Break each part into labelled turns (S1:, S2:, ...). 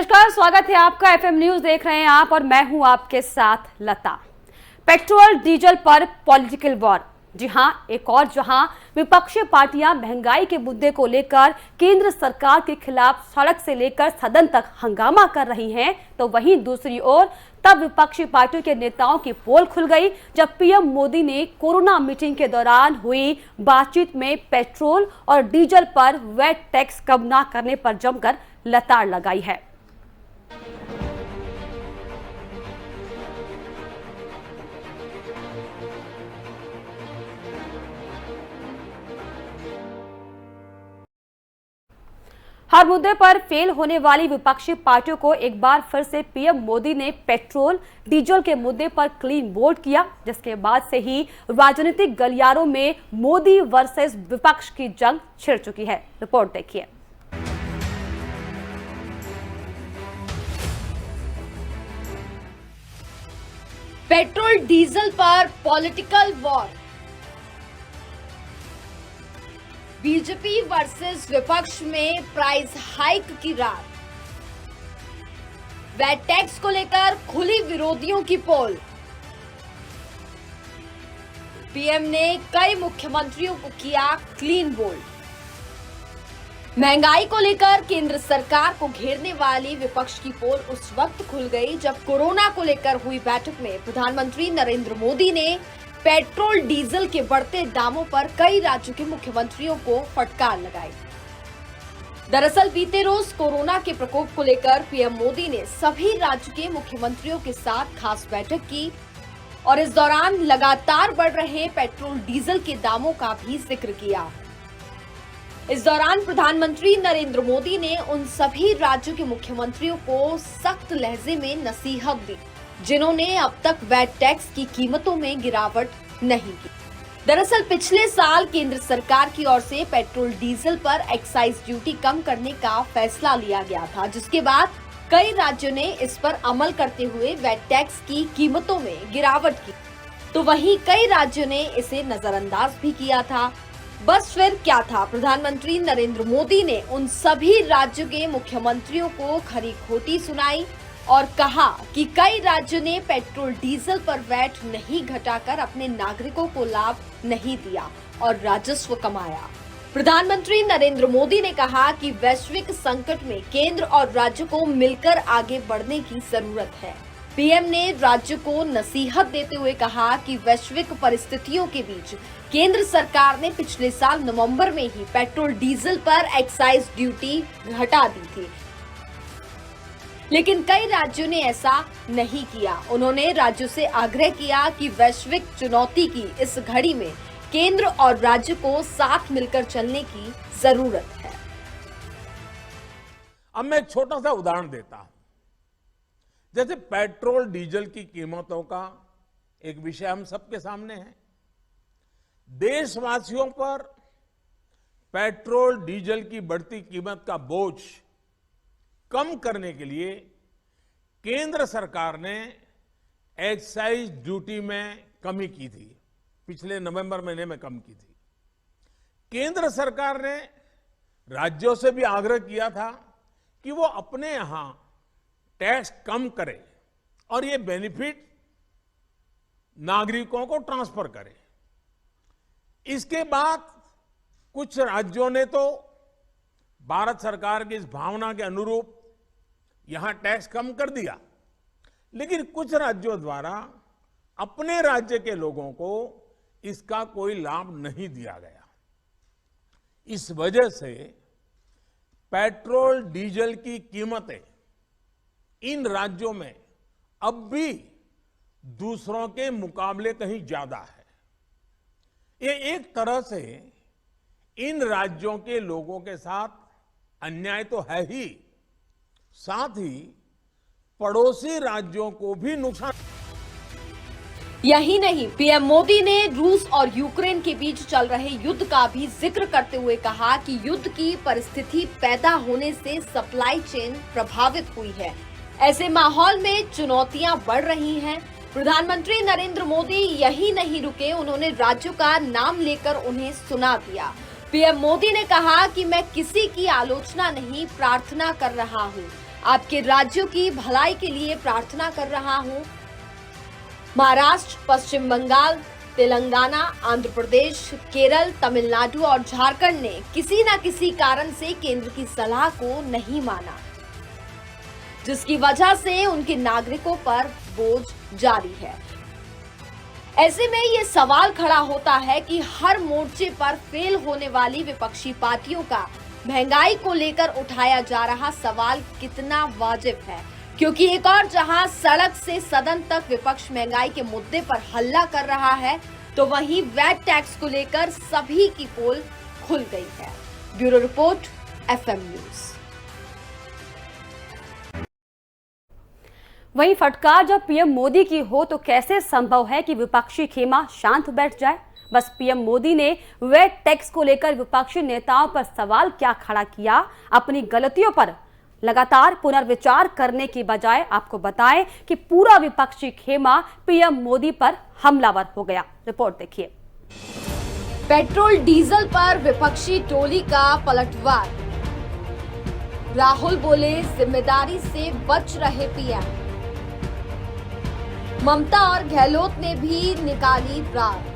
S1: नमस्कार, स्वागत है आपका। एफएम न्यूज देख रहे हैं आप और मैं हूं आपके साथ लता। पेट्रोल डीजल पर पॉलिटिकल वॉर। जी हां, एक और जहां विपक्षी पार्टियां महंगाई के मुद्दे को लेकर केंद्र सरकार के खिलाफ सड़क से लेकर सदन तक हंगामा कर रही हैं, तो वहीं दूसरी ओर तब विपक्षी पार्टियों के नेताओं की पोल खुल गई जब पीएम मोदी ने कोरोना मीटिंग के दौरान हुई बातचीत में पेट्रोल और डीजल पर वैट टैक्स कम न करने पर जमकर लताड़ लगाई है। हर मुद्दे पर फेल होने वाली विपक्षी पार्टियों को एक बार फिर से पीएम मोदी ने पेट्रोल डीजल के मुद्दे पर क्लीन बोल्ड किया, जिसके बाद से ही राजनीतिक गलियारों में मोदी वर्सेस विपक्ष की जंग छिड़ चुकी है। रिपोर्ट देखिए।
S2: पेट्रोल डीजल पर पॉलिटिकल वॉर। बीजेपी वर्सेस विपक्ष में प्राइस हाइक की रात। वैट टैक्स को लेकर खुली विरोधियों की पोल। पीएम ने कई मुख्यमंत्रियों को किया क्लीन बोल्ड। महंगाई को लेकर केंद्र सरकार को घेरने वाली विपक्ष की पोल उस वक्त खुल गई जब कोरोना को लेकर हुई बैठक में प्रधानमंत्री नरेंद्र मोदी ने पेट्रोल डीजल के बढ़ते दामों पर कई राज्यों के मुख्यमंत्रियों को फटकार लगाई। दरअसल बीते रोज कोरोना के प्रकोप को लेकर पीएम मोदी ने सभी राज्यों के मुख्यमंत्रियों के साथ खास बैठक की और इस दौरान लगातार बढ़ रहे पेट्रोल डीजल के दामों का भी जिक्र किया। इस दौरान प्रधानमंत्री नरेंद्र मोदी ने उन सभी राज्यों के मुख्यमंत्रियों को सख्त लहजे में नसीहत दी जिन्होंने अब तक वैट टैक्स की कीमतों में गिरावट नहीं की। दरअसल पिछले साल केंद्र सरकार की ओर से पेट्रोल डीजल पर एक्साइज ड्यूटी कम करने का फैसला लिया गया था, जिसके बाद कई राज्यों ने इस पर अमल करते हुए वैट टैक्स की कीमतों में गिरावट की, तो वहीं कई राज्यों ने इसे नजरअंदाज भी किया था। बस फिर क्या था, प्रधानमंत्री नरेंद्र मोदी ने उन सभी राज्यों के मुख्यमंत्रियों को खरी खोटी सुनाई और कहा कि कई राज्यों ने पेट्रोल डीजल पर वैट नहीं घटाकर अपने नागरिकों को लाभ नहीं दिया और राजस्व कमाया। प्रधानमंत्री नरेंद्र मोदी ने कहा कि वैश्विक संकट में केंद्र और राज्यों को मिलकर आगे बढ़ने की जरूरत है। पीएम ने राज्यों को नसीहत देते हुए कहा कि वैश्विक परिस्थितियों के बीच केंद्र सरकार ने पिछले साल नवंबर में ही पेट्रोल डीजल पर एक्साइज ड्यूटी घटा दी थी, लेकिन कई राज्यों ने ऐसा नहीं किया। उन्होंने राज्यों से आग्रह किया कि वैश्विक चुनौती की इस घड़ी में केंद्र और राज्य को साथ मिलकर चलने की जरूरत है।
S3: अब मैं एक छोटा सा उदाहरण देता हूं। जैसे पेट्रोल डीजल की कीमतों का एक विषय हम सबके सामने है। देशवासियों पर पेट्रोल डीजल की बढ़ती कीमत का बोझ कम करने के लिए केंद्र सरकार ने एक्साइज ड्यूटी में कमी की थी। पिछले नवंबर महीने में कम की थी। केंद्र सरकार ने राज्यों से भी आग्रह किया था कि वो अपने यहां टैक्स कम करे और ये बेनिफिट नागरिकों को ट्रांसफर करे। इसके बाद कुछ राज्यों ने तो भारत सरकार की इस भावना के अनुरूप यहां टैक्स कम कर दिया, लेकिन कुछ राज्यों द्वारा अपने राज्य के लोगों को इसका कोई लाभ नहीं दिया गया। इस वजह से पेट्रोल डीजल की कीमतें इन राज्यों में अब भी दूसरों के मुकाबले कहीं ज्यादा है। ये एक तरह से इन राज्यों के लोगों के साथ अन्याय तो है ही, साथ ही पड़ोसी राज्यों को भी नुकसान।
S2: यही नहीं, पीएम मोदी ने रूस और यूक्रेन के बीच चल रहे युद्ध का भी जिक्र करते हुए कहा कि युद्ध की परिस्थिति पैदा होने से सप्लाई चेन प्रभावित हुई है। ऐसे माहौल में चुनौतियां बढ़ रही हैं। प्रधानमंत्री नरेंद्र मोदी यही नहीं रुके, उन्होंने राज्यों का नाम लेकर उन्हें सुना दिया। पीएम मोदी ने कहा कि मैं किसी की आलोचना नहीं, प्रार्थना कर रहा हूं। आपके राज्यों की भलाई के लिए प्रार्थना कर रहा हूं। महाराष्ट्र, पश्चिम बंगाल, तेलंगाना, आंध्र प्रदेश, केरल, तमिलनाडु और झारखंड ने किसी न किसी कारण से केंद्र की सलाह को नहीं माना, जिसकी वजह से उनके नागरिकों पर बोझ जारी है। ऐसे में ये सवाल खड़ा होता है कि हर मोर्चे पर फेल होने वाली विपक्षी पार्टियों का महंगाई को लेकर उठाया जा रहा सवाल कितना वाजिब है, क्योंकि एक और जहां सड़क से सदन तक विपक्ष महंगाई के मुद्दे पर हल्ला कर रहा है, तो वहीं वैट टैक्स को लेकर सभी की पोल खुल गई है। Bureau report, FM news.
S1: वहीं फटकार जब पीएम मोदी की हो तो कैसे संभव है कि विपक्षी खेमा शांत बैठ जाए? बस पीएम मोदी ने वैट टैक्स को लेकर विपक्षी नेताओं पर सवाल क्या खड़ा किया? अपनी गलतियों पर लगातार पुनर्विचार करने की बजाय आपको बताएं कि पूरा विपक्षी खेमा पीएम मोदी पर हमलावर हो गया। रिपोर्ट देखिए।
S2: पेट्रोल डीजल पर विपक्षी टोली का पलटवार। राहुल बोले जिम्मेदारी से बच रहे पीएम। ममता और गहलोत ने भी निकाली रार।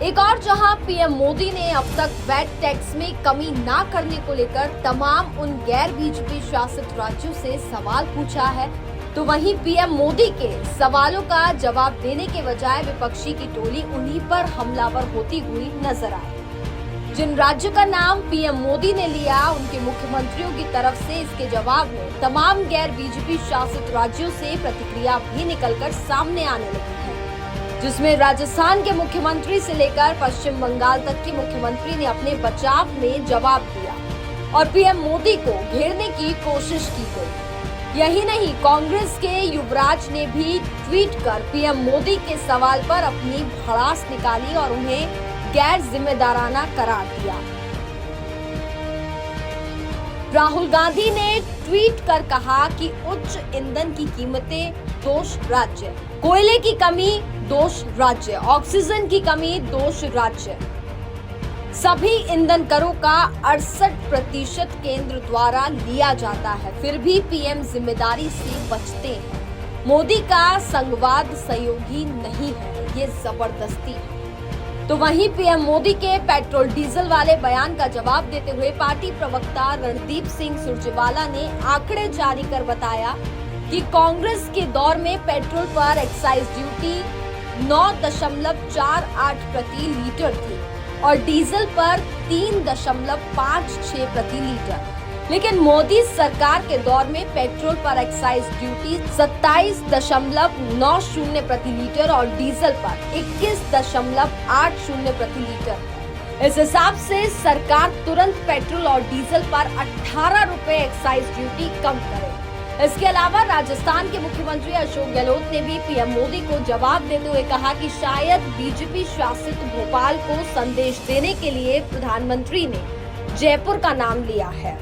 S2: एक और जहां पीएम मोदी ने अब तक वैट टैक्स में कमी ना करने को लेकर तमाम उन गैर बीजेपी शासित राज्यों से सवाल पूछा है, तो वहीं पीएम मोदी के सवालों का जवाब देने के बजाय विपक्षी की टोली उन्हीं पर हमलावर होती हुई नजर आई। जिन राज्यों का नाम पीएम मोदी ने लिया, उनके मुख्यमंत्रियों की तरफ से इसके जवाब में तमाम गैर बीजेपी शासित राज्यों से प्रतिक्रिया भी निकलकर सामने आने लगी है, जिसमें राजस्थान के मुख्यमंत्री से लेकर पश्चिम बंगाल तक की मुख्यमंत्री ने अपने बचाव में जवाब दिया और पीएम मोदी को घेरने की कोशिश की गई। यही नहीं, कांग्रेस के युवराज ने भी ट्वीट कर पीएम मोदी के सवाल पर अपनी भड़ास निकाली और उन्हें गैर जिम्मेदाराना करार दिया। राहुल गांधी ने ट्वीट कर कहा कि उच्च ईंधन की कीमतें दोष राज्य, कोयले की कमी दोष राज्य, ऑक्सीजन की कमी दोष राज्य। सभी ईंधन करों का 68% केंद्र द्वारा लिया जाता है, फिर भी पीएम जिम्मेदारी से बचते हैं। मोदी का संघवाद सहयोगी नहीं है, ये जबरदस्ती है। तो वहीं पीएम मोदी के पेट्रोल डीजल वाले बयान का जवाब देते हुए पार्टी प्रवक्ता रणदीप सिंह सुरजेवाला ने आंकड़े जारी कर बताया कि कांग्रेस के दौर में पेट्रोल पर एक्साइज ड्यूटी 9.48 प्रति लीटर थी और डीजल पर 3.56 प्रति लीटर, लेकिन मोदी सरकार के दौर में पेट्रोल पर एक्साइज ड्यूटी 27.90 प्रति लीटर और डीजल पर 21.80 प्रति लीटर। इस हिसाब से सरकार तुरंत पेट्रोल और डीजल पर 18 रुपए एक्साइज ड्यूटी कम करे। इसके अलावा राजस्थान के मुख्यमंत्री अशोक गहलोत ने भी पीएम मोदी को जवाब देते हुए कहा कि शायद बीजेपी शासित भोपाल को संदेश देने के लिए प्रधानमंत्री ने जयपुर का नाम लिया है।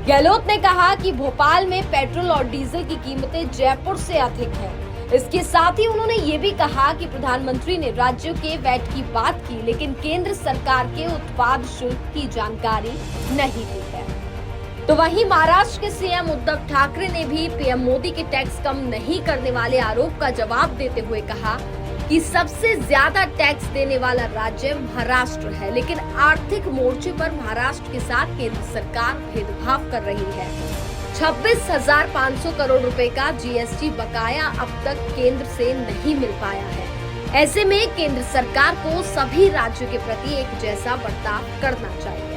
S2: गहलोत ने कहा कि भोपाल में पेट्रोल और डीजल की कीमतें जयपुर से अधिक हैं। इसके साथ ही उन्होंने ये भी कहा कि प्रधानमंत्री ने राज्यों के वैट की बात की, लेकिन केंद्र सरकार के उत्पाद शुल्क की जानकारी नहीं दी है। तो वहीं महाराष्ट्र के सीएम उद्धव ठाकरे ने भी पीएम मोदी के टैक्स कम नहीं करने वाले आरोप का जवाब देते हुए कहा कि सबसे ज्यादा टैक्स देने वाला राज्य महाराष्ट्र है, लेकिन आर्थिक मोर्चे पर महाराष्ट्र के साथ केंद्र सरकार भेदभाव कर रही है। 26,500 करोड़ रुपए का जीएसटी बकाया अब तक केंद्र से नहीं मिल पाया है। ऐसे में केंद्र सरकार को सभी राज्यों के प्रति एक जैसा बर्ताव करना चाहिए।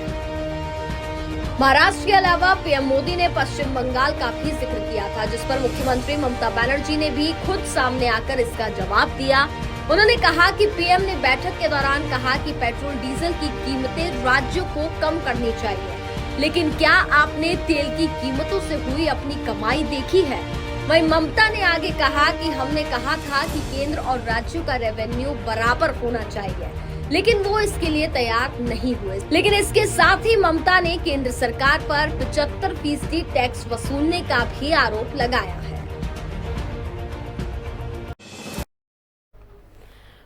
S2: महाराष्ट्र के अलावा पीएम मोदी ने पश्चिम बंगाल का भी जिक्र किया था, जिस पर मुख्यमंत्री ममता बनर्जी ने भी खुद सामने आकर इसका जवाब दिया। उन्होंने कहा कि पीएम ने बैठक के दौरान कहा कि पेट्रोल डीजल की कीमतें राज्यों को कम करनी चाहिए, लेकिन क्या आपने तेल की कीमतों से हुई अपनी कमाई देखी है? वहीं ममता ने आगे कहा कि हमने कहा था कि केंद्र और राज्यों का रेवेन्यू बराबर होना चाहिए, लेकिन वो इसके लिए तैयार नहीं हुए। लेकिन इसके साथ ही ममता ने केंद्र सरकार पर 75% टैक्स वसूलने का भी आरोप लगाया है।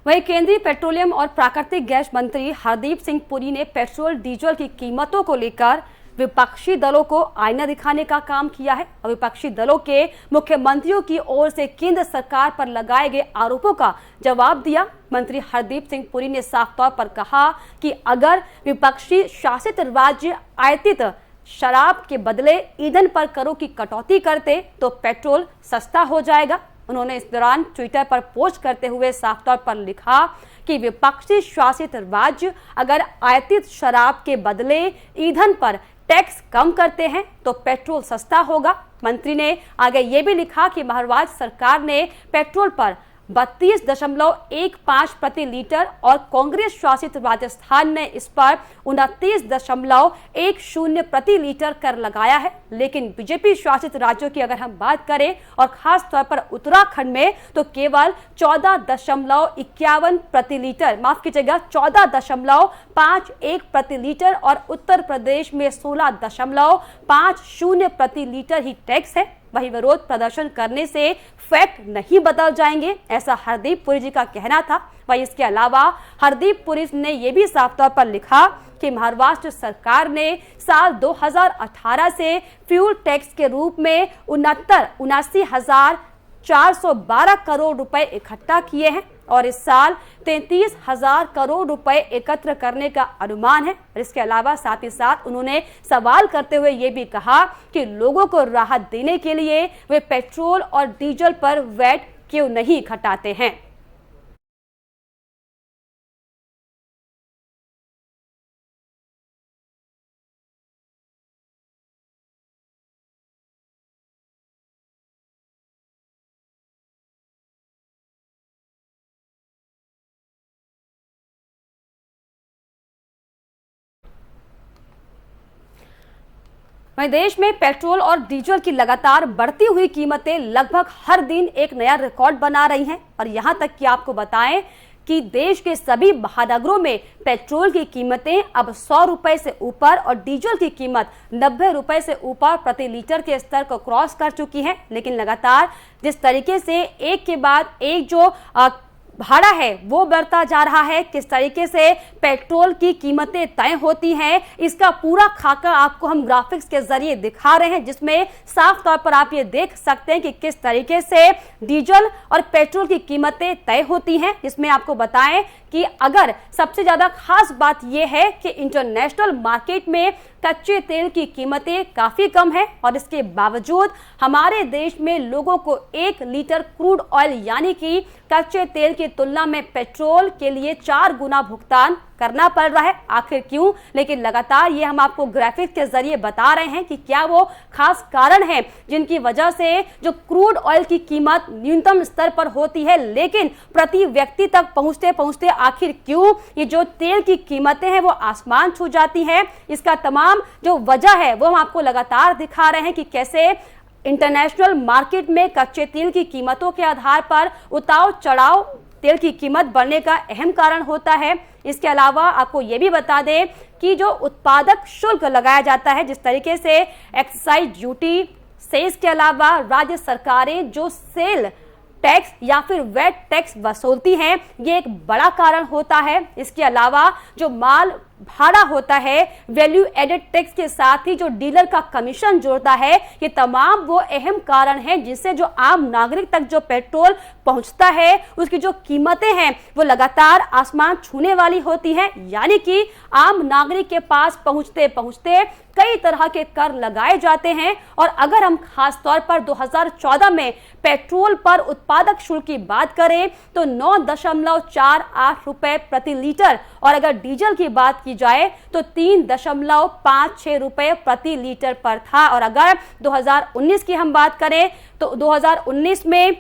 S1: वहीं केंद्रीय पेट्रोलियम और प्राकृतिक गैस मंत्री हरदीप सिंह पुरी ने पेट्रोल डीजल की कीमतों को लेकर विपक्षी दलों को आईना दिखाने का काम किया है और विपक्षी दलों के मुख्यमंत्रियों की ओर से केंद्र सरकार पर लगाए गए आरोपों का जवाब दिया। मंत्री हरदीप सिंह पुरी ने साफ तौर पर कहा कि अगर विपक्षी शासित राज्य आयातित शराब के बदले ईंधन पर करों की कटौती करते तो पेट्रोल सस्ता हो जाएगा। उन्होंने इस दौरान ट्विटर पर पोस्ट करते हुए साफ तौर पर लिखा कि विपक्षी शासित राज्य अगर आयातित शराब के बदले ईंधन पर टैक्स कम करते हैं तो पेट्रोल सस्ता होगा। मंत्री ने आगे ये भी लिखा कि महाराष्ट्र सरकार ने पेट्रोल पर 32.15 प्रति लीटर और कांग्रेस शासित राजस्थान ने इस पर 29.10 प्रति लीटर कर लगाया है। लेकिन बीजेपी शासित राज्यों की अगर हम बात करें और खास तौर पर उत्तराखंड में तो केवल 14.51 प्रति लीटर, माफ कीजिएगा 14.51 प्रति लीटर और उत्तर प्रदेश में 16.50 प्रति लीटर ही टैक्स है। वही विरोध प्रदर्शन करने से फैक्ट नहीं बदल जाएंगे, ऐसा हरदीप पुरी जी का कहना था। वही इसके अलावा हरदीप पुरी ने यह भी साफ तौर पर लिखा कि महाराष्ट्र सरकार ने साल 2018 से फ्यूल टैक्स के रूप में 79,412 करोड़ रुपए इकट्ठा किए हैं और इस साल 33,000 करोड़ रुपए एकत्र करने का अनुमान है। इसके अलावा साथ ही साथ उन्होंने सवाल करते हुए ये भी कहा कि लोगों को राहत देने के लिए वे पेट्रोल और डीजल पर वैट क्यों नहीं घटाते हैं। वहीं देश में पेट्रोल और डीजल की लगातार बढ़ती हुई कीमतें लगभग हर दिन एक नया रिकॉर्ड बना रही हैं और यहां तक कि आपको बताएं कि देश के सभी महानगरों में पेट्रोल की कीमतें अब 100 रुपए से ऊपर और डीजल की कीमत 90 रुपए से ऊपर प्रति लीटर के स्तर को क्रॉस कर चुकी है। लेकिन लगातार जिस तरीके से एक के बाद एक जो भाड़ा है वो बढ़ता जा रहा है, किस तरीके से पेट्रोल की कीमतें तय होती हैं, इसका पूरा खाका आपको हम ग्राफिक्स के जरिए दिखा रहे हैं, जिसमें साफ तौर पर आप ये देख सकते हैं कि किस तरीके से डीजल और पेट्रोल की कीमतें तय होती हैं। जिसमें आपको बताएं कि अगर सबसे ज्यादा खास बात यह है कि इंटरनेशनल मार्केट में कच्चे तेल की कीमतें काफी कम है और इसके बावजूद हमारे देश में लोगों को 1 लीटर क्रूड ऑयल यानी कि कच्चे तेल की तुलना में पेट्रोल के लिए 4 गुना भुगतान करना पड़ रहा है। आखिर क्यों? लेकिन लगातार ये हम आपको ग्राफिक्स के जरिए बता रहे हैं कि क्या वो खास कारण है जिनकी वजह से जो क्रूड ऑयल की कीमत न्यूनतम स्तर पर होती है लेकिन प्रति व्यक्ति तक पहुंचते पहुंचते आखिर क्यों ये जो तेल की कीमतें हैं वो आसमान छू जाती हैं। इसका तमाम जो वजह है वो हम आपको लगातार दिखा रहे हैं कि कैसे इंटरनेशनल मार्केट में कच्चे तेल की कीमतों के आधार पर उतार चढ़ाव तेल की कीमत बढ़ने का अहम कारण होता है। इसके अलावा आपको ये भी बता दें कि जो उत्पादक शुल्क लगाया जाता है, जिस तरीके से एक्साइज ड्यूटी सेस के अलावा राज्य सरकारें जो सेल टैक्स या फिर वैट टैक्स वसूलती हैं, ये एक बड़ा कारण होता है। इसके अलावा जो माल भाड़ा होता है, वैल्यू एडेड टैक्स के साथ ही जो डीलर का कमीशन जोड़ता है, ये तमाम वो अहम कारण हैं जिससे जो आम नागरिक तक जो पेट्रोल पहुंचता है उसकी जो कीमतें हैं वो लगातार आसमान छूने वाली होती हैं। यानी कि आम नागरिक के पास पहुंचते पहुंचते कई तरह के कर लगाए जाते हैं। और अगर हम खास तौर पर 2014 में पेट्रोल पर उत्पादक शुल्क की बात करें तो 9.48 रुपए प्रति लीटर और अगर डीजल की बात की जाए तो 3.56 रुपए प्रति लीटर पर था। और अगर 2019 की हम बात करें तो 2019 में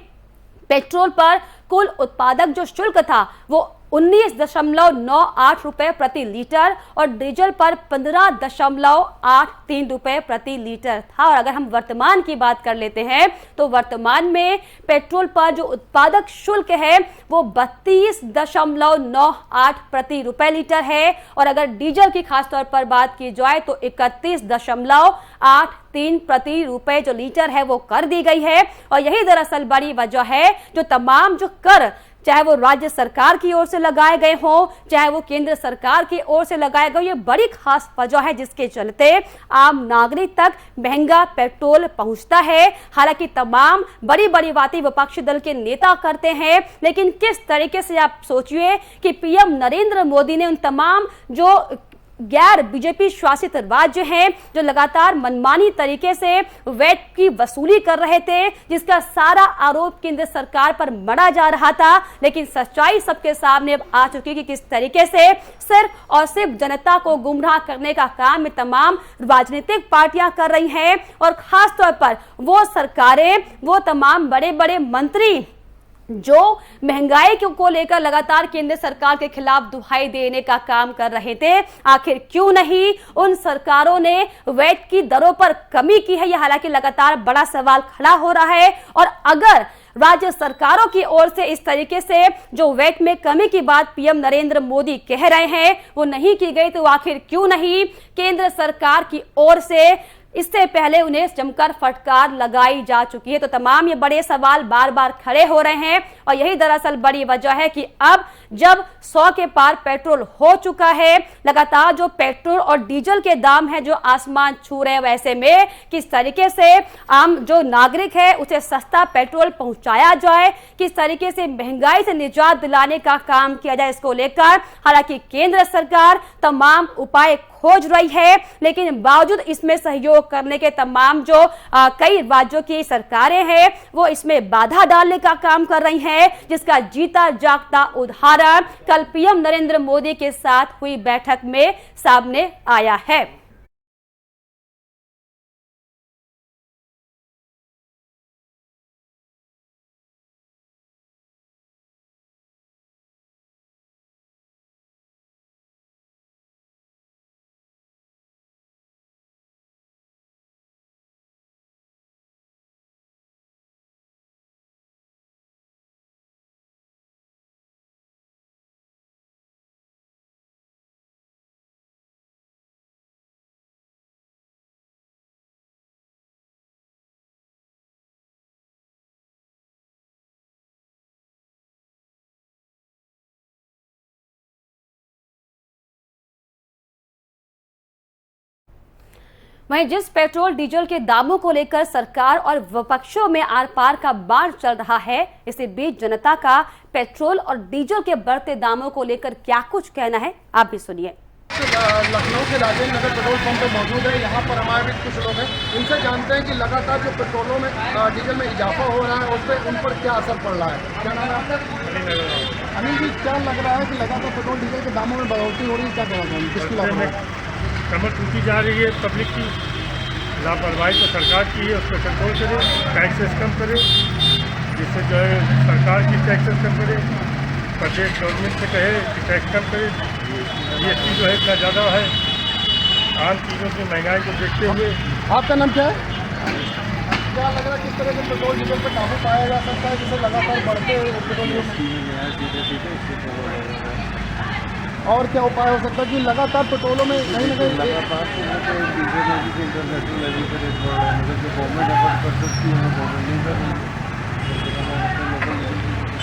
S1: पेट्रोल पर कुल उत्पादक जो शुल्क था वो 19.98 रुपए प्रति लीटर और डीजल पर 15.83 रुपए प्रति लीटर था। और अगर हम वर्तमान की बात कर लेते हैं तो वर्तमान में पेट्रोल पर जो उत्पादक शुल्क है वो 32.98 प्रति रुपए लीटर है और अगर डीजल की खास तौर पर बात की जाए तो 31.83 प्रति रुपए जो लीटर है वो कर दी गई है। और यही दरअसल बड़ी वजह है जो तमाम जो कर चाहे वो राज्य सरकार की ओर से लगाए गए हों, चाहे वो केंद्र सरकार की ओर से लगाए गए, ये बड़ी खास वजह है जिसके चलते आम नागरिक तक महंगा पेट्रोल पहुंचता है। हालांकि तमाम बड़ी बड़ी बातें विपक्षी दल के नेता करते हैं, लेकिन किस तरीके से आप सोचिए कि पीएम नरेंद्र मोदी ने उन तमाम जो गैर बीजेपी शासित राज्य हैं जो लगातार मनमानी तरीके से वैट की वसूली कर रहे थे, जिसका सारा आरोप केंद्र सरकार पर मढ़ा जा रहा था, लेकिन सच्चाई सबके सामने आ चुकी कि किस तरीके से सिर्फ और सिर्फ जनता को गुमराह करने का काम में तमाम राजनीतिक पार्टियां कर रही हैं। और खास तौर पर वो सरकारें, वो तमाम बड़े बड़े मंत्री जो महंगाई को लेकर लगातार केंद्र सरकार के खिलाफ दुहाई देने का काम कर रहे थे, आखिर क्यों नहीं उन सरकारों ने वैट की दरों पर कमी की है? यह हालांकि लगातार बड़ा सवाल खड़ा हो रहा है। और अगर राज्य सरकारों की ओर से इस तरीके से जो वैट में कमी की बात पीएम नरेंद्र मोदी कह रहे हैं वो नहीं की गई, तो आखिर क्यों नहीं केंद्र सरकार की ओर से इससे पहले उन्हें जमकर फटकार लगाई जा चुकी है? तो तमाम ये बड़े सवाल बार बार खड़े हो रहे हैं और यही दरअसल बड़ी वजह है कि अब जब 100 के पार पेट्रोल हो चुका है, लगातार जो पेट्रोल और डीजल के दाम हैं जो आसमान छू रहे हैं, वैसे में किस तरीके से आम जो नागरिक है उसे सस्ता पेट्रोल पहुंचाया जाए, किस तरीके से महंगाई से निजात दिलाने का काम किया जाए, इसको लेकर हालांकि केंद्र सरकार तमाम उपाय खोज रही है, लेकिन बावजूद इसमें सहयोग करने के तमाम जो कई राज्यों की सरकारें हैं वो इसमें बाधा डालने का काम कर रही हैं, जिसका जीता जागता उदाहरण कल पीएम नरेंद्र मोदी के साथ हुई बैठक में सामने आया है। वहीं जिस पेट्रोल डीजल के दामों को लेकर सरकार और विपक्षों में आर पार का बाढ़ चल रहा है, इसी बीच जनता का पेट्रोल और डीजल के बढ़ते दामों को लेकर क्या कुछ कहना है, आप भी सुनिए।
S4: लखनऊ के राजेंद्र नगर पेट्रोल पंप पे मौजूद है। यहाँ पर हमारे भी कुछ लोग हैं, इनसे जानते हैं कि लगातार जो पेट्रोलों में डीजल में इजाफा हो रहा है उस पर उन पर क्या असर पड़ रहा है। क्या नाम है आपका? अनिल जी, क्या लग रहा है कि लगातार पेट्रोल डीजल के दामों में बढ़ोतरी हो रही है, क्या कहना चाहेंगे? किसकी लापरवाही?
S5: कमर टूटी जा रही है, पब्लिक की लापरवाही तो सरकार की है, उस पर कंट्रोल करे, टैक्सेस कम करे, जिससे जो है सरकार की टैक्सेस कम करे, प्रदेश गवर्नमेंट से कहे कि टैक्स कम करे। जीएसटी जो है इतना ज़्यादा है, आम चीज़ों की महंगाई को देखते हुए।
S4: आपका नाम क्या है? क्या लग रहा है किस तरह से पेट्रोल डीजल पर काबू पाया जा सकता है, जिससे लगातार बढ़ते पेट्रोल? और क्या उपाय हो सकता है कि लगातार पेट्रोलों में कहीं ना कहीं
S6: लगातार इंटरनेशनल लेवल पर रेट बढ़ रहा है, मगर जो गवर्नमेंट एफर्ट कर सकती है वो गवर्नमेंट नहीं कर रही।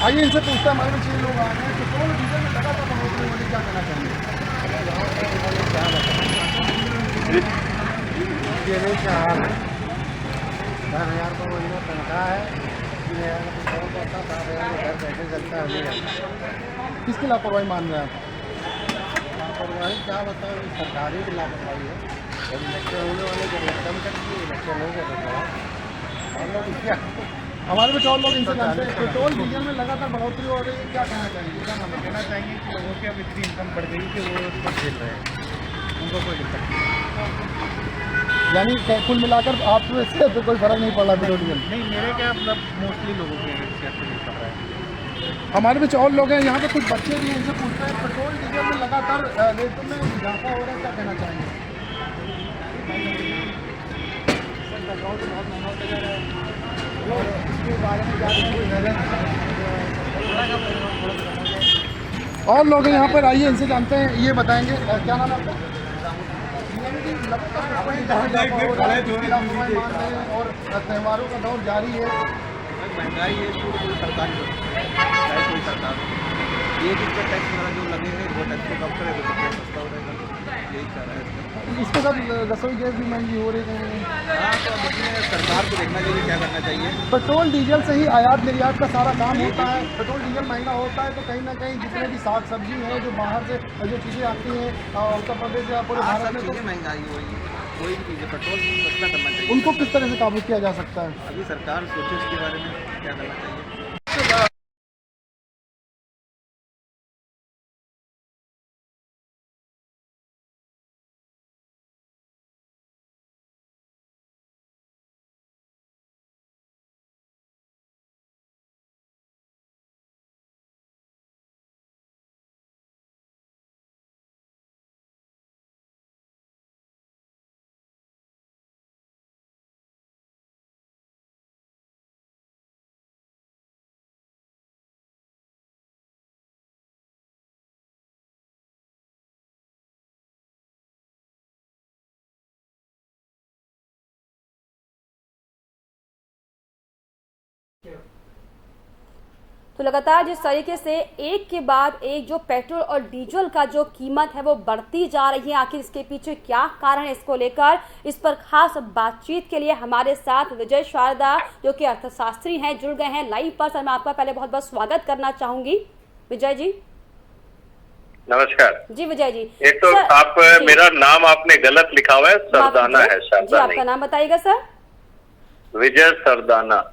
S4: आइए इनसे पूछता है, हमारे 6 लोग आ रहे हैं। पेट्रोल डीजल में लगातार बढ़ोतरी होने क्या कहना चाहेंगे?
S6: ये क्या हाल है? 10,000 का महीना तनख्वाह है, 3,000 का पेट्रोल पड़ता, 7,000 का घर कैसे चलता है?
S4: किसकी लापरवाही मान रहे हैं आप?
S6: लापरवाही क्या बताओ, सरकारी की लापरवाही है। जब इलेक्शन होने वाले जब एकदम करती है, इलेक्शन नहीं कर और लोग क्या?
S4: हमारे भी और लोग इनसे जानते हैं पेट्रोल डीजल में लगातार बढ़ोतरी हो रही है, क्या कहना चाहेंगे? क्या नाम है?
S5: कहना चाहेंगे कि लोगों की अब इतनी इनकम बढ़ गई कि वो उसको झेल रहे हैं, उनको कोई दिक्कत नहीं।
S4: यानी कुल मिलाकर आप से तो कोई फर्क नहीं पड़ रहा पेट्रोल डीजल?
S5: नहीं, मेरे क्या मतलब मोस्टली लोगों के सियासत नहीं पड़ रहा है।
S4: हमारे भी और लोग हैं, यहाँ पे कुछ बच्चे भी हैं, इनसे पूछते हैं पेट्रोल डीजल में लगातार रेटों में इजाफा हो रहा है, क्या कहना चाहेंगे? पेट्रोल तो बहुत महंगा होता जा रहा है और इसके बारे में और लोग हैं यहाँ पर, आइए इनसे जानते हैं, ये बताएंगे। क्या नाम है आपका? और त्योहारों का दौर जारी है,
S7: महंगाई है इसको तो कोई सरकार नहीं कर सकती, चाहे कोई सरकार हो। ये जिस पर टैक्स वगैरह जो लगे हैं वो टैक्स को कम करे तो सबको सस्ता हो जाएगा, यही चाह रहा है इसका।
S4: इसके साथ रसोई गैस भी महंगी हो रही है।
S7: हाँ, तो अब इसमें सरकार को देखना चाहिए क्या करना चाहिए।
S4: पेट्रोल डीजल से ही आयात निर्यात का सारा काम होता है। पेट्रोल डीजल महंगा होता है तो कहीं ना कहीं जितने भी साग सब्जी हैं जो बाहर से जो चीज़ें आती हैं उत्तर प्रदेश या पूरे
S7: हाँ,
S4: भारत
S7: सब
S4: में, तो
S7: चीज़ें महंगाई हो रही है, कोई भी चीज़ है पेट्रोल सस्ता करना चाहिए।
S4: उनको किस तरह से काबू किया जा सकता है?
S7: अभी सरकार सोचे इसके बारे में क्या करना चाहिए।
S1: तो लगातार जिस तरीके से एक के बाद एक जो पेट्रोल और डीजल का जो कीमत है वो बढ़ती जा रही है, आखिर इसके पीछे क्या कारण है, इसको लेकर इस पर खास बातचीत के लिए हमारे साथ विजय शारदा जो कि अर्थशास्त्री हैं जुड़ गए हैं लाइव पर। सर, मैं आपका पहले बहुत बहुत स्वागत करना चाहूंगी। विजय जी
S8: नमस्कार
S1: जी। विजय जी,
S8: एक तो आप मेरा नाम आपने गलत लिखा हुआ है, सरदाना है,
S1: जी
S8: शारदा
S1: आपका नाम बताइएगा सर।
S8: विजय सरदाना।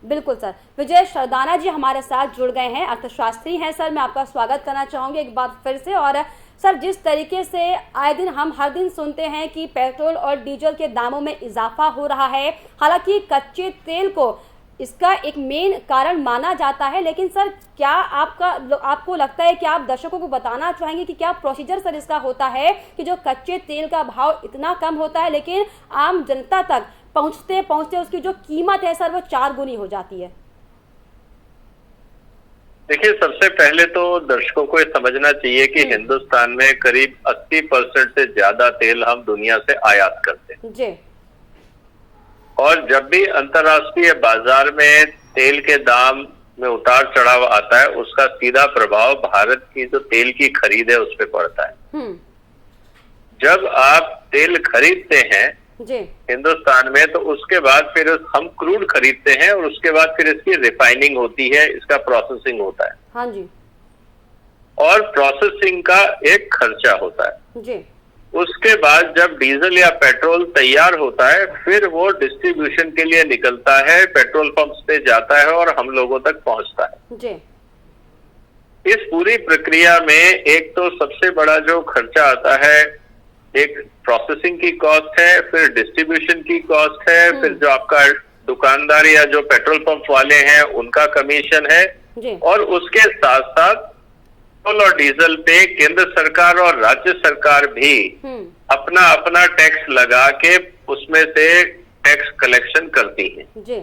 S1: बिल्कुल सर, विजय सरदाना जी हमारे साथ जुड़ गए हैं, अर्थशास्त्री हैं। सर, मैं आपका स्वागत करना चाहूंगी एक बार फिर से। और सर, जिस तरीके से आए दिन हम हर दिन सुनते हैं कि पेट्रोल और डीजल के दामों में इजाफा हो रहा है, हालांकि कच्चे तेल को इसका एक मेन कारण माना जाता है, लेकिन सर क्या आपको लगता है कि आप दर्शकों को बताना चाहेंगे कि क्या प्रोसीजर सर इसका होता है कि जो कच्चे तेल का भाव इतना कम होता है लेकिन आम जनता तक पहुंचते पहुंचते उसकी जो कीमत है सर वो 4 गुनी हो जाती है?
S8: देखिए, सबसे पहले तो दर्शकों को ये समझना चाहिए कि हिंदुस्तान में करीब 80% से ज्यादा तेल हम दुनिया से आयात करते हैं
S1: जी।
S8: और जब भी अंतर्राष्ट्रीय बाजार में तेल के दाम में उतार चढ़ाव आता है उसका सीधा प्रभाव भारत की जो तेल की खरीद है उस पर पड़ता है। जब आप तेल खरीदते हैं
S1: जी
S8: हिंदुस्तान में तो उसके बाद फिर हम क्रूड खरीदते हैं और उसके बाद फिर इसकी रिफाइनिंग होती है, इसका प्रोसेसिंग होता है।
S1: हाँ जी।
S8: और प्रोसेसिंग का एक खर्चा होता है
S1: जी।
S8: उसके बाद जब डीजल या पेट्रोल तैयार होता है फिर वो डिस्ट्रीब्यूशन के लिए निकलता है, पेट्रोल पंप्स पे जाता है और हम लोगों तक पहुंचता है।
S1: जी।
S8: इस पूरी प्रक्रिया में एक तो सबसे बड़ा जो खर्चा आता है एक प्रोसेसिंग की कॉस्ट है, फिर डिस्ट्रीब्यूशन की कॉस्ट है, फिर जो आपका दुकानदार या जो पेट्रोल पंप वाले हैं उनका कमीशन है
S1: जी।
S8: और उसके साथ साथ पेट्रोल और डीजल पे केंद्र सरकार और राज्य सरकार भी अपना अपना टैक्स लगा के उसमें से टैक्स कलेक्शन करती है।
S1: जी।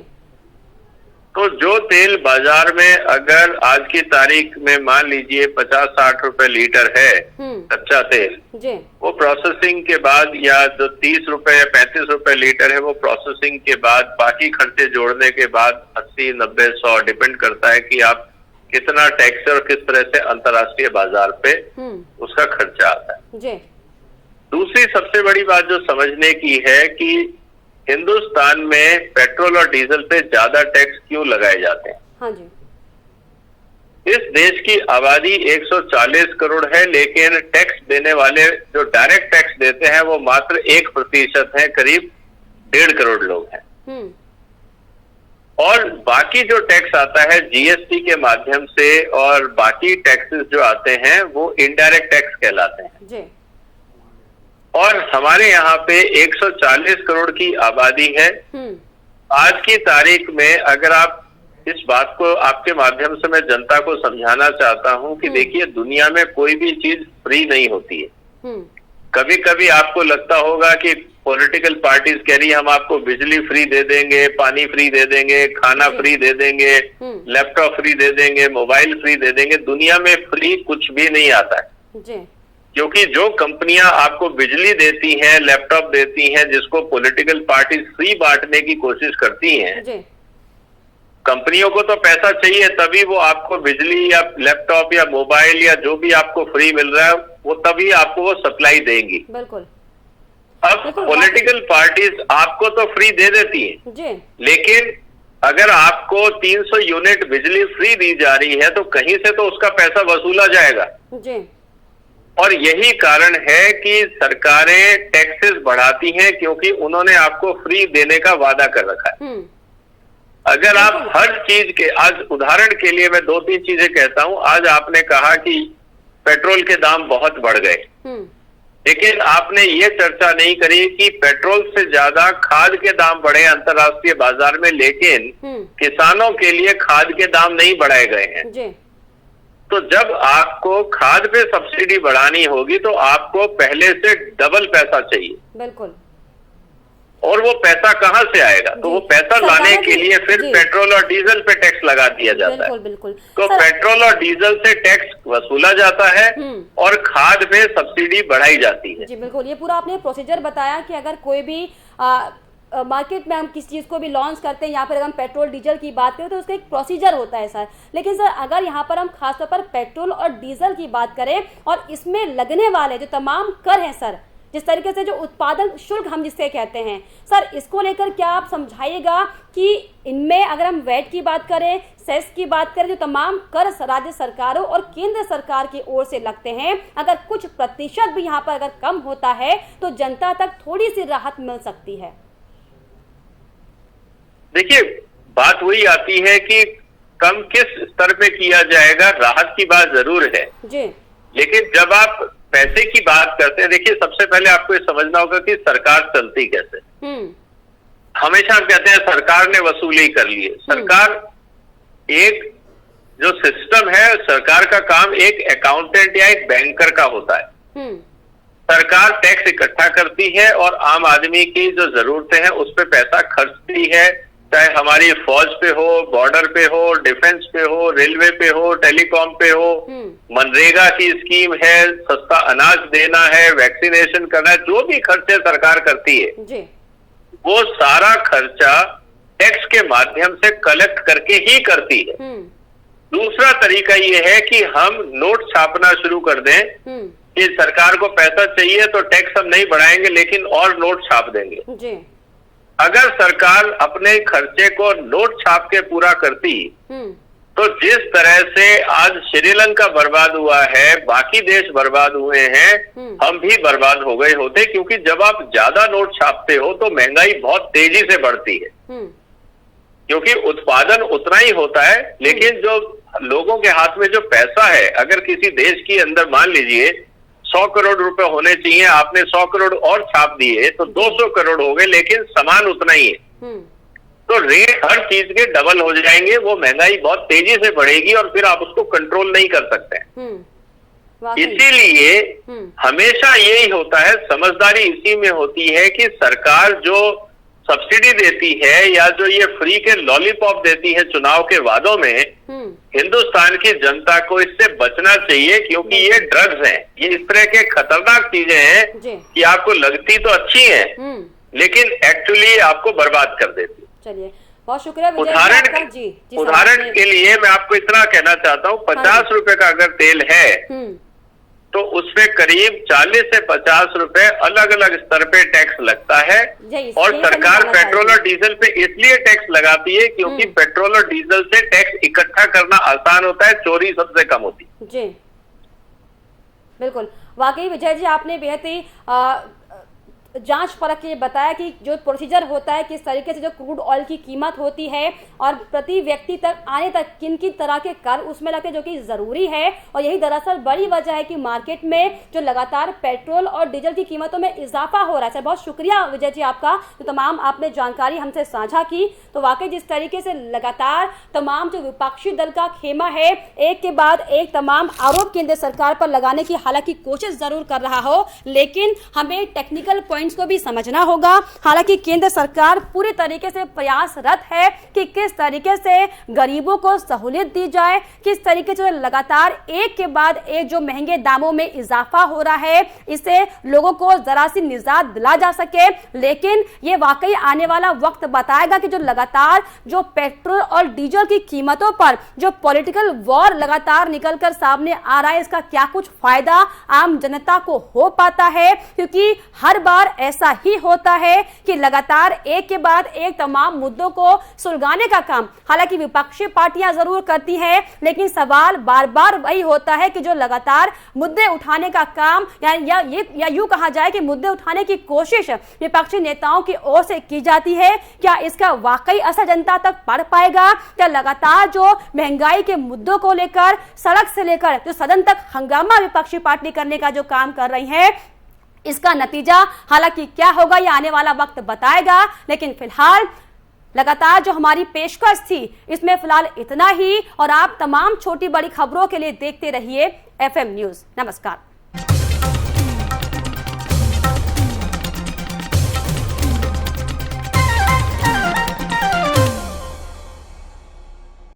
S8: तो जो तेल बाजार में अगर आज की तारीख में मान लीजिए 50-60 रुपए लीटर है कच्चा तेल,
S1: जी।
S8: वो प्रोसेसिंग के बाद या जो 30 रुपए या 35 रुपए लीटर है वो प्रोसेसिंग के बाद बाकी खर्चे जोड़ने के बाद 80, 90, 100 डिपेंड करता है कि आप कितना टैक्स और किस तरह से अंतर्राष्ट्रीय बाजार पे उसका खर्चा आता है।
S1: जी। दूसरी
S8: सबसे बड़ी बात जो समझने की है कि हिंदुस्तान में पेट्रोल और डीजल पे ज्यादा टैक्स क्यों लगाए जाते हैं?
S1: हाँ जी।
S8: इस देश की आबादी 140 करोड़ है लेकिन टैक्स देने वाले जो डायरेक्ट टैक्स देते हैं वो मात्र 1% है, करीब 1.5 करोड़ लोग हैं। और बाकी जो टैक्स आता है जीएसटी के माध्यम से और बाकी टैक्सेस जो आते हैं वो इनडायरेक्ट टैक्स कहलाते हैं
S1: जी।
S8: और हमारे यहाँ पे 140 करोड़ की आबादी है। आज की तारीख में अगर आप इस बात को आपके माध्यम से मैं जनता को समझाना चाहता हूँ कि देखिए दुनिया में कोई भी चीज फ्री नहीं होती है। कभी कभी आपको लगता होगा कि पॉलिटिकल पार्टीज कह रही हम आपको बिजली फ्री दे देंगे, पानी फ्री दे देंगे, खाना फ्री दे देंगे, लैपटॉप फ्री दे देंगे, मोबाइल फ्री दे देंगे। दुनिया में फ्री कुछ भी नहीं आता है
S1: जी।
S8: क्योंकि जो कंपनियां आपको बिजली देती हैं, लैपटॉप देती हैं, जिसको पॉलिटिकल पार्टीज फ्री बांटने की कोशिश करती हैं, कंपनियों को तो पैसा चाहिए, तभी वो आपको बिजली या लैपटॉप या मोबाइल या जो भी आपको फ्री मिल रहा है वो तभी आपको वो सप्लाई देंगी।
S1: बिल्कुल।
S8: अब पॉलिटिकल पार्टीज आपको तो फ्री दे देती है
S1: जी,
S8: लेकिन अगर आपको 300 यूनिट बिजली फ्री दी जा रही है तो कहीं से तो उसका पैसा वसूला जाएगा
S1: जी।
S8: और यही कारण है कि सरकारें टैक्सेस बढ़ाती हैं क्योंकि उन्होंने आपको फ्री देने का वादा कर रखा है। अगर आप हर चीज के, आज उदाहरण के लिए मैं 2-3 चीजें कहता हूं। आज आपने कहा कि पेट्रोल के दाम बहुत बढ़ गए, लेकिन आपने ये चर्चा नहीं करी कि पेट्रोल से ज्यादा खाद के दाम बढ़े अंतर्राष्ट्रीय बाजार में, लेकिन किसानों के लिए खाद के दाम नहीं बढ़ाए गए हैं
S1: जी।
S8: तो जब आपको खाद पे सब्सिडी बढ़ानी होगी तो आपको पहले से डबल पैसा चाहिए।
S1: बिल्कुल।
S8: और वो पैसा कहाँ से आएगा? तो वो पैसा लाने के लिए फिर पेट्रोल और डीजल पे टैक्स लगा दिया जाता है।
S1: बिल्कुल।
S8: तो पेट्रोल और डीजल से टैक्स वसूला जाता है और खाद पे सब्सिडी बढ़ाई जाती है।
S1: जी बिल्कुल, ये पूरा आपने प्रोसीजर बताया कि अगर कोई भी मार्केट में हम किसी चीज़ को भी लॉन्च करते हैं, यहाँ पर अगर हम पेट्रोल डीजल की बात करें तो उसका एक प्रोसीजर होता है सर। लेकिन सर अगर यहाँ पर हम खासतौर पर पेट्रोल और डीजल की बात करें और इसमें लगने वाले जो तमाम कर हैं सर, जिस तरीके से जो उत्पादन शुल्क हम जिससे कहते हैं सर, इसको लेकर क्या आप समझाइएगा कि इनमें अगर हम वैट की बात करें, सेस की बात करें, जो तमाम कर राज्य सरकारों और केंद्र सरकार की ओर से लगते हैं, अगर कुछ प्रतिशत भी यहाँ पर अगर कम होता है तो जनता तक थोड़ी सी राहत मिल सकती है।
S8: देखिए, बात वही आती है कि कम किस स्तर पे किया जाएगा। राहत की बात जरूर है
S1: जी,
S8: लेकिन जब आप पैसे की बात करते हैं, देखिए सबसे पहले आपको ये समझना होगा कि सरकार चलती कैसे। हमेशा हम कहते हैं सरकार ने वसूली कर ली है। सरकार एक जो सिस्टम है, सरकार का काम एक अकाउंटेंट या एक बैंकर का होता है। सरकार टैक्स इकट्ठा करती है और आम आदमी की जो जरूरतें हैं उस पर पैसा खर्चती है, चाहे हमारी फौज पे हो, बॉर्डर पे हो, डिफेंस पे हो, रेलवे पे हो, टेलीकॉम पे हो, मनरेगा की स्कीम है, सस्ता अनाज देना है, वैक्सीनेशन करना है, जो भी खर्चे सरकार करती है
S1: जी,
S8: वो सारा खर्चा टैक्स के माध्यम से कलेक्ट करके ही करती है। दूसरा तरीका ये है कि हम नोट छापना शुरू कर दें कि सरकार को पैसा चाहिए तो टैक्स हम नहीं बढ़ाएंगे लेकिन और नोट छाप देंगे
S1: जी।
S8: अगर सरकार अपने खर्चे को नोट छाप के पूरा करती तो जिस तरह से आज श्रीलंका बर्बाद हुआ है, बाकी देश बर्बाद हुए हैं, हम भी बर्बाद हो गए होते, क्योंकि जब आप ज्यादा नोट छापते हो तो महंगाई बहुत तेजी से बढ़ती है क्योंकि उत्पादन उतना ही होता है, लेकिन जो लोगों के हाथ में जो पैसा है, अगर किसी देश के अंदर मान लीजिए 100 करोड़ रुपए होने चाहिए, आपने 100 करोड़ और छाप दिए तो 200 करोड़ हो गए, लेकिन सामान उतना ही है। तो रेट हर चीज के डबल हो जाएंगे, वो महंगाई बहुत तेजी से बढ़ेगी और फिर आप उसको कंट्रोल नहीं कर सकते। इसीलिए हमेशा यही होता है, समझदारी इसी में होती है कि सरकार जो सब्सिडी देती है या जो ये फ्री के लॉलीपॉप देती है चुनाव के वादों में, हिंदुस्तान की जनता को इससे बचना चाहिए क्योंकि ये ड्रग्स हैं, ये इस तरह के खतरनाक चीजें हैं कि आपको लगती तो अच्छी हैं लेकिन एक्चुअली आपको बर्बाद कर देती।
S1: चलिए, बहुत शुक्रिया।
S8: उदाहरण के लिए मैं आपको इतना कहना चाहता हूँ, 50 रुपए का अगर तेल है तो उसपे करीब 40 से 50 रुपए अलग अलग स्तर पे टैक्स लगता है और सरकार पेट्रोल और डीजल पे इसलिए टैक्स लगाती है क्योंकि पेट्रोल और डीजल से टैक्स इकट्ठा करना आसान होता है, चोरी सबसे कम होती है।
S1: जी बिल्कुल, वाकई विजय जी आपने बेहद ही जांच परख के बताया कि जो प्रोसीजर होता है, किस तरीके से जो क्रूड ऑयल की कीमत होती है और प्रति व्यक्ति तक आने तक किन किन तरह के कर उसमें लगते हैं, जो कि ज़रूरी है। और यही दरअसल बड़ी वजह है कि मार्केट में जो लगातार पेट्रोल और डीजल की कीमतों में इजाफा हो रहा है। सर बहुत शुक्रिया विजय जी आपका, जो तमाम आपने जानकारी हमसे साझा की। तो वाकई जिस तरीके से लगातार तमाम जो विपक्षी दल का खेमा है, एक के बाद एक तमाम आरोप केंद्र सरकार पर लगाने की हालांकि कोशिश ज़रूर कर रहा हो, लेकिन हमें टेक्निकल पॉइंट्स को भी समझना होगा। हालांकि केंद्र सरकार पूरी तरीके से प्रयासरत है कि किस तरीके से गरीबों को सहूलियत दी जाए, किस तरीके से लगातार एक के बाद एक जो महंगे दामों में इजाफा हो रहा है इसे लोगों को जरा सी निजात दिला जा सके। लेकिन ये वाकई आने वाला वक्त बताएगा कि जो लगातार जो पेट्रोल और डीजल की कीमतों पर जो पॉलिटिकल वॉर लगातार निकलकर सामने आ रहा है, इसका क्या कुछ फायदा आम जनता को हो पाता है, क्योंकि हर बार ऐसा ही होता है कि लगातार एक के बाद एक तमाम मुद्दों को सुलझाने का काम हालांकि विपक्षी पार्टियां जरूर करती हैं, लेकिन सवाल बार बार वही होता है कि जो लगातार मुद्दे उठाने का काम या यूं कहा जाए कि मुद्दे उठाने की कोशिश विपक्षी नेताओं की ओर से की जाती है, क्या इसका वाकई असर जनता तक पड़ पाएगा? क्या लगातार जो महंगाई के मुद्दों को लेकर सड़क से लेकर जो सदन तक हंगामा विपक्षी पार्टी करने का जो काम कर रही है, इसका नतीजा हालांकि क्या होगा यह आने वाला वक्त बताएगा। लेकिन फिलहाल लगातार जो हमारी पेशकश थी इसमें फिलहाल इतना ही, और आप तमाम छोटी बड़ी खबरों के लिए देखते रहिए FM न्यूज। नमस्कार।